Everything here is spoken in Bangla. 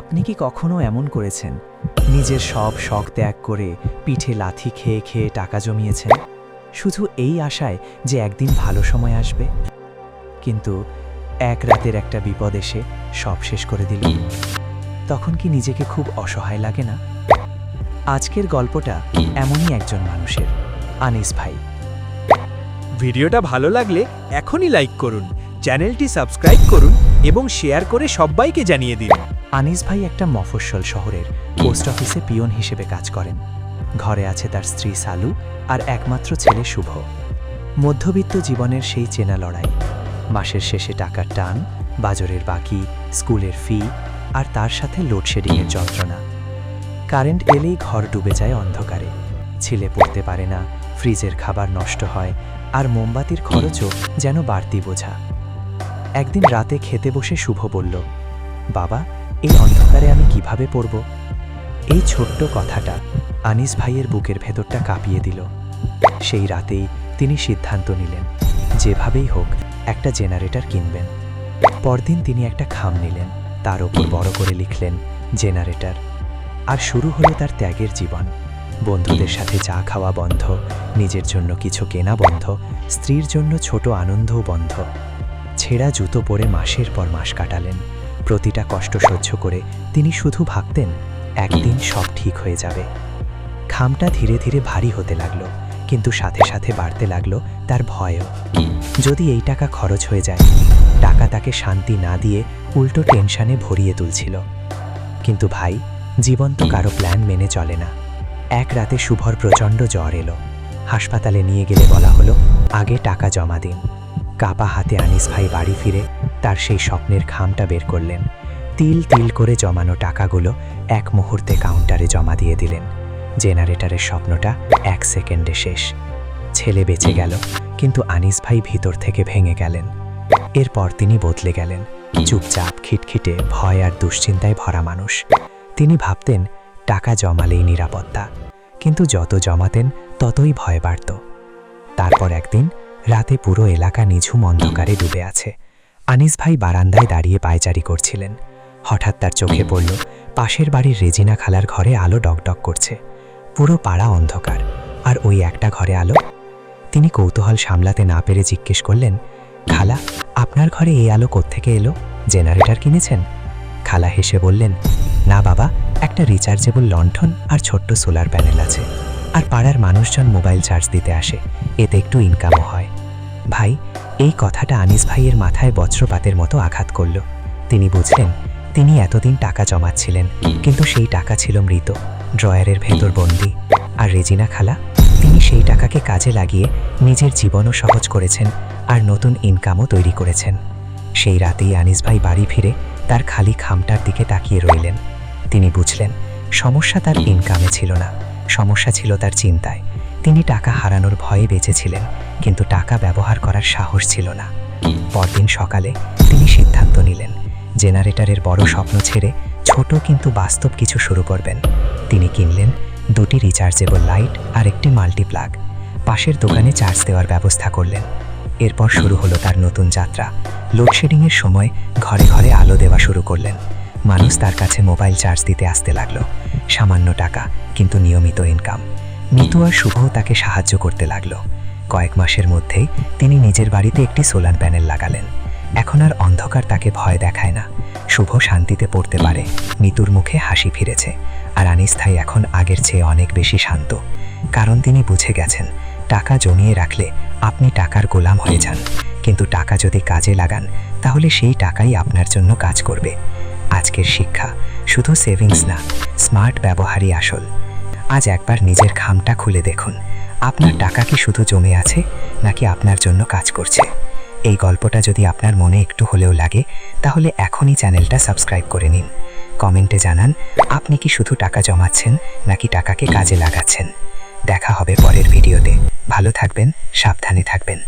আপনি কি কখনো এমন করেছেন নিজের সব শখ ত্যাগ করে পিঠে লাথি খেয়ে খেয়ে টাকা জমিয়েছেন শুধু এই আশায় যে একদিন ভালো সময় আসবে, কিন্তু এক রাতের একটা বিপদ এসে সব শেষ করে দিল? তখন কি নিজেকে খুব অসহায় লাগে না? আজকের গল্পটা এমনই একজন মানুষের, আনিস ভাই। ভিডিওটা ভালো লাগলে এখনই লাইক করুন, চ্যানেলটি সাবস্ক্রাইব করুন এবং শেয়ার করে সবাইকে জানিয়ে দিন। আনিস ভাই একটা মফস্বল শহরের পোস্ট অফিসে পিয়ন হিসেবে কাজ করেন। ঘরে আছে তার স্ত্রী সালু আর একমাত্র ছেলে শুভ। মধ্যবিত্ত জীবনের সেই চেনা লড়াই, মাসের শেষে টাকার টান, বাজারের বাকি, স্কুলের ফি, আর তার সাথে লোডশেডিংয়ের যন্ত্রণা। কারেন্ট এলেই ঘর ডুবে যায় অন্ধকারে, ছেলে পড়তে পারে না, ফ্রিজের খাবার নষ্ট হয়, আর মোমবাতির খরচও যেন বাড়তি বোঝা। একদিন রাতে খেতে বসে শুভ বলল, বাবা, এই অন্ধকারে আমি কিভাবে পড়ব? এই ছোট্ট কথাটা আনিস ভাইয়ের বুকের ভেতরটা কাঁপিয়ে দিল। সেই রাতেই তিনি সিদ্ধান্ত নিলেন, যেভাবেই হোক একটা জেনারেটর কিনবেন। পরদিন তিনি একটা খাম নিলেন, তার ওপর বড় করে লিখলেন জেনারেটর। আর শুরু হলো তার ত্যাগের জীবন। বন্ধুদের সাথে চা খাওয়া বন্ধ, নিজের জন্য কিছু কেনা বন্ধ, স্ত্রীর জন্য ছোট আনন্দও বন্ধ। ছেঁড়া জুতো পরে মাসের পর মাস কাটালেন। প্রতিটা কষ্ট সহ্য করে তিনি শুধু ভাবতেন, একদিন সব ঠিক হয়ে যাবে। খামটা ধীরে ধীরে ভারী হতে লাগলো, কিন্তু সাথে সাথে বাড়তে লাগলো তার ভয়ও। যদি এই টাকা খরচ হয়ে যায়, টাকা তাকে শান্তি না দিয়ে উল্টো টেনশনে ভরিয়ে তুলছিল। কিন্তু ভাই, জীবন তো কারো প্ল্যান মেনে চলে না। এক রাতে শুভর প্রচণ্ড জ্বর এলো। হাসপাতালে নিয়ে গেলে বলা হলো, আগে টাকা জমা দিন। কাপা হাতে আনিস ভাই বাড়ি ফিরে তার সেই স্বপ্নের খামটা বের করলেন। তিল তিল করে জমানো টাকাগুলো এক মুহূর্তে কাউন্টারে জমা দিয়ে দিলেন। জেনারেটরের স্বপ্নটা 1 সেকেন্ডে শেষ। ছেলে বেঁচে গেল, কিন্তু আনিস ভাই ভিতর থেকে ভেঙে গেলেন। এরপর তিনি বদলে গেলেন, চুপচাপ, খিটখিটে, ভয় আর দুশ্চিন্তায় ভরা মানুষ। তিনি ভাবতেন টাকা জমালেই নিরাপত্তা, কিন্তু যত জমাতেন ততই ভয় বাড়ত। তারপর একদিন রাতে পুরো এলাকা নিঝুম অন্ধকারে ডুবে আছে। আনিস ভাই বারান্দায় দাঁড়িয়ে পায়চারি করছিলেন। হঠাৎ তার চোখে পড়ল, পাশের বাড়ির রেজিনা খালার ঘরে আলো ডকডক করছে। পুরো পাড়া অন্ধকার, আর ওই একটা ঘরে আলো। তিনি কৌতূহল সামলাতে না পেরে জিজ্ঞেস করলেন, খালা, আপনার ঘরে এই আলো কোত্থেকে এলো? জেনারেটর কিনেছেন? খালা হেসে বললেন, না বাবা, একটা রিচার্জেবল লণ্ঠন আর ছোট্ট সোলার প্যানেল আছে, আর পাড়ার মানুষজন মোবাইল চার্জ দিতে আসে, এতে একটু ইনকামও হয়। ভাই, এই কথাটা আনিস ভাইয়ের মাথায় বজ্রপাতের মতো আঘাত করল। তিনি বুঝলেন, তিনি এতদিন টাকা জমাচ্ছিলেন, কিন্তু সেই টাকা ছিল মৃত, ড্রয়ারের ভেতর বন্দি। আর রেজিনা খালা, তিনি সেই টাকাকে কাজে লাগিয়ে নিজের জীবনও সহজ করেছেন আর নতুন ইনকামও তৈরি করেছেন। সেই রাতেই আনিস ভাই বাড়ি ফিরে তার খালি খামটার দিকে তাকিয়ে রইলেন। তিনি বুঝলেন, সমস্যা তার ইনকামে ছিল না, সমস্যা ছিল তার চিন্তায়। তিনি টাকা হারানোর ভয়ে বেঁচেছিলেন, কিন্তু টাকা ব্যবহার করার সাহস ছিল না। পরদিন সকালে তিনি সিদ্ধান্ত নিলেন, জেনারেটরের বড় স্বপ্ন ছেড়ে ছোট কিন্তু বাস্তব কিছু শুরু করবেন। তিনি কিনলেন 2টি রিচার্জেবল লাইট আর একটি মাল্টিপ্লাগ। পাশের দোকানে চার্জ দেওয়ার ব্যবস্থা করলেন। এরপর শুরু হলো তার নতুন যাত্রা। লোডশেডিংয়ের সময় ঘরে ঘরে আলো দেওয়া শুরু করলেন। মানুষ তার কাছে মোবাইল চার্জ দিতে আসতে লাগলো। সামান্য টাকা, কিন্তু নিয়মিত ইনকাম। মিতু আর শুভও তাকে সাহায্য করতে লাগলো। কয়েক মাসের মধ্যেই তিনি নিজের বাড়িতে একটি সোলার প্যানেল লাগালেন। এখন আর অন্ধকার তাকে ভয় দেখায় না। শুভ শান্তিতে পড়তে পারে, মিতুর মুখে হাসি ফিরেছে, আর আনিস ভাই এখন আগের চেয়ে অনেক বেশি শান্ত। কারণ তিনি বুঝে গেছেন, টাকা জমিয়ে রাখলে আপনি টাকার গোলাম হয়ে যান, কিন্তু টাকা যদি কাজে লাগান, তাহলে সেই টাকাই আপনার জন্য কাজ করবে। আজকের শিক্ষা, শুধু সেভিংস না, স্মার্ট ব্যবহারই আসল। আজ একবার নিজের খামটা খুলে দেখুন, আপনার টাকা কি শুধু জমে আছে, নাকি আপনার জন্য কাজ করছে? এই গল্পটা যদি আপনার মনে একটু হলেও লাগে, তাহলে এখনই চ্যানেলটা সাবস্ক্রাইব করে নিন। কমেন্টে জানান, আপনি কি শুধু টাকা জমাচ্ছেন, নাকি টাকাকে কাজে লাগাচ্ছেন? দেখা হবে পরের ভিডিওতে। ভালো থাকবেন, সাবধানে থাকবেন।